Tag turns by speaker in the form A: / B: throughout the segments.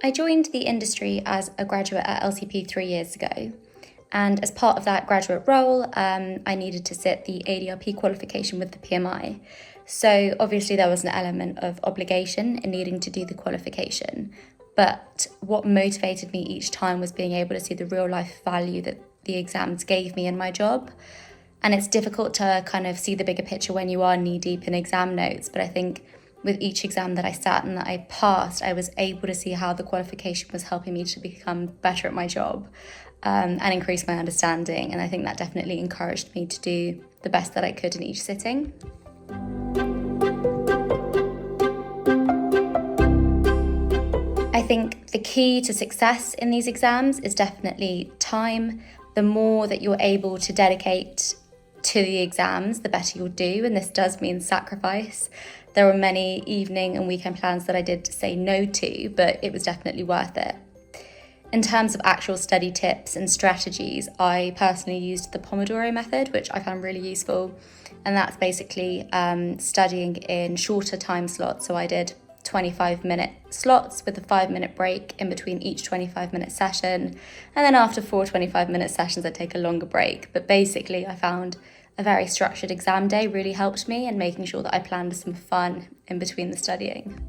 A: I joined the industry as a graduate at LCP 3 years ago. And as part of that graduate role, I needed to sit the ADRP qualification with the PMI. So obviously there was an element of obligation in needing to do the qualification. But what motivated me each time was being able to see the real life value that the exams gave me in my job. And it's difficult to kind of see the bigger picture when you are knee deep in exam notes. But I think with each exam that I sat and that I passed, I was able to see how the qualification was helping me to become better at my job and increase my understanding. And I think that definitely encouraged me to do the best that I could in each sitting. I think the key to success in these exams is definitely time. The more that you're able to dedicate to the exams, the better you'll do, and this does mean sacrifice. There were many evening and weekend plans that I did say no to, but it was definitely worth it. In terms of actual study tips and strategies, I personally used the Pomodoro method, which I found really useful, and that's basically studying in shorter time slots. So I did 25-minute slots with a 5-minute break in between each 25-minute session. And then after 4 25-minute sessions, I'd take a longer break. But basically, I found a very structured exam day really helped me in making sure that I planned some fun in between the studying.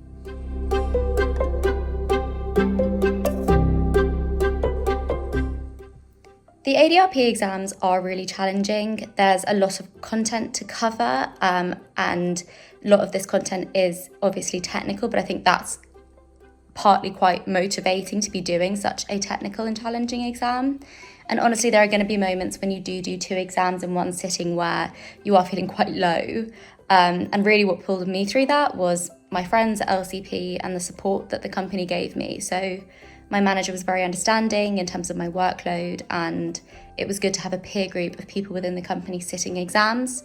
A: The ADRP exams are really challenging. There's a lot of content to cover, and a lot of this content is obviously technical, but I think that's partly quite motivating to be doing such a technical and challenging exam. And honestly, there are going to be moments when you do 2 exams in one sitting where you are feeling quite low. And really what pulled me through that was my friends at LCP and the support that the company gave me. So my manager was very understanding in terms of my workload, and it was good to have a peer group of people within the company sitting exams.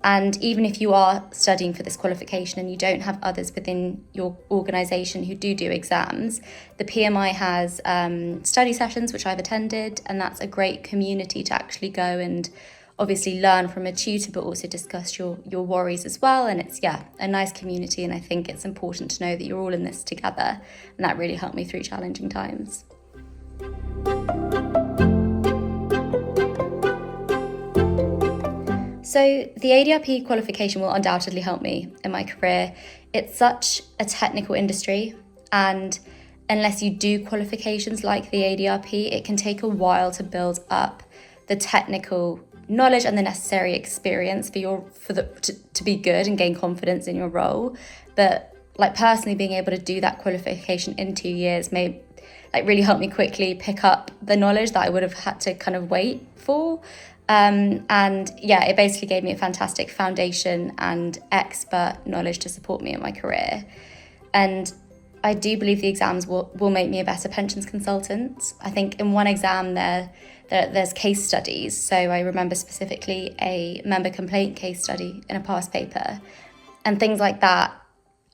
A: And even if you are studying for this qualification and you don't have others within your organisation who do exams, the PMI has study sessions, which I've attended, and that's a great community to actually go and obviously learn from a tutor, but also discuss your worries as well. And it's, a nice community, and I think it's important to know that you're all in this together, and that really helped me through challenging times. So the ADRP qualification will undoubtedly help me in my career. It's such a technical industry, and unless you do qualifications like the ADRP, it can take a while to build up the technical knowledge and the necessary experience to be good and gain confidence in your role. But personally, being able to do that qualification in 2 years may really help me quickly pick up the knowledge that I would have had to kind of wait for. It basically gave me a fantastic foundation and expert knowledge to support me in my career. And I do believe the exams will make me a better pensions consultant. I think in one exam there's case studies. So I remember specifically a member complaint case study in a past paper. And things like that,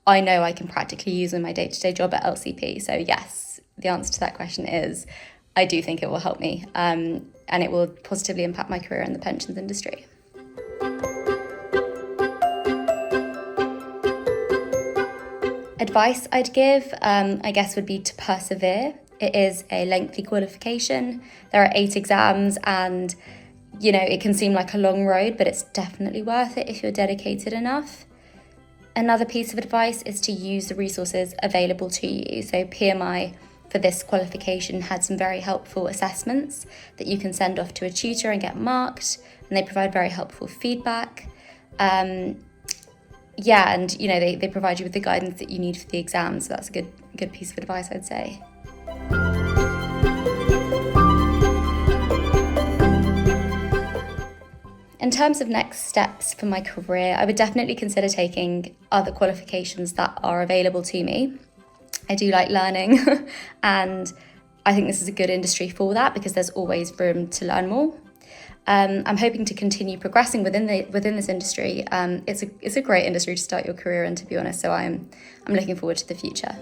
A: I know I can practically use in my day-to-day job at LCP. So yes, the answer to that question is I do think it will help me, and it will positively impact my career in the pensions industry. Advice I'd give, I guess, would be to persevere. It is a lengthy qualification. There are 8 exams, and it can seem like a long road, but it's definitely worth it if you're dedicated enough. Another piece of advice is to use the resources available to you. So PMI for this qualification had some very helpful assessments that you can send off to a tutor and get marked, and they provide very helpful feedback. They provide you with the guidance that you need for the exam, so that's a good piece of advice, I'd say. In terms of next steps for my career, I would definitely consider taking other qualifications that are available to me. I do like learning, and I think this is a good industry for that because there's always room to learn more. I'm hoping to continue progressing within this industry. It's a great industry to start your career in, to be honest. So I'm looking forward to the future.